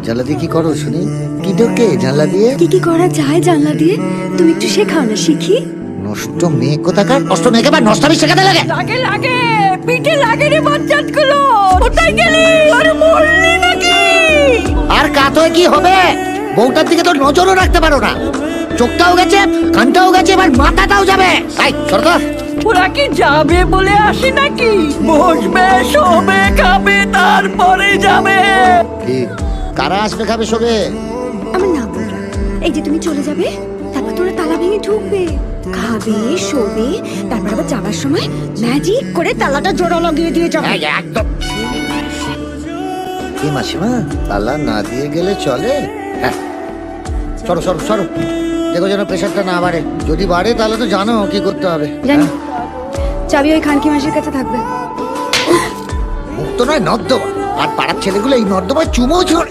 জানলা দিয়ে কি করো শুনি? কি ঢোকে জানলা দিয়ে? কি কি করা যায় জানলা দিয়ে তুমি একটু শেখাও না, শিখি। নষ্ট মেয়ে কোথাকার! নষ্ট মেয়েকে বা নষ্টামি শেখাতে লাগে? লাগে লাগে পিঠে লাগে রে বাচ্চাত গুলো। কোথায় গেলি? আরে মরলি নাকি? আর কাত হয়ে কি হবে? বউটার দিকে তো নজরও রাখতে পারো না। চোখটাও গেছে, কানটাও গেছে, এবার মাথাটাও যাবে। তাই সরকার ওরা কি যাবে বলে আসে নাকি? বসবে, শোবে, খাবে, তারপরে যাবে। কি কারা আসবে খাবে শোবে? আমার না বলরা, এই যে তুমি চলে যাবে, তারপর তোরা তালা ভেঙে ঢুকবে, খাবে, শোবে, তারপর আবার যাবার সময় ম্যাজিক করে তালাটা জোড়া লাগিয়ে দিয়ে যাবে। এই, একদম। কি মাসিমা, তালা না দিয়ে গেলে চলে? হ্যাঁ, সরো সরো সরো, দেখো যেন প্রেশারটা না বাড়ে। যদি বাড়ে তাহলে তো জানো কি করতে হবে। জানি, চাবি ওই খানকি মাসির কাছে থাকবে। মুক্ত নয় নর্দমা, আর পাড়ার ছেলেগুলো এই নর্দমায় চুমো ছিল।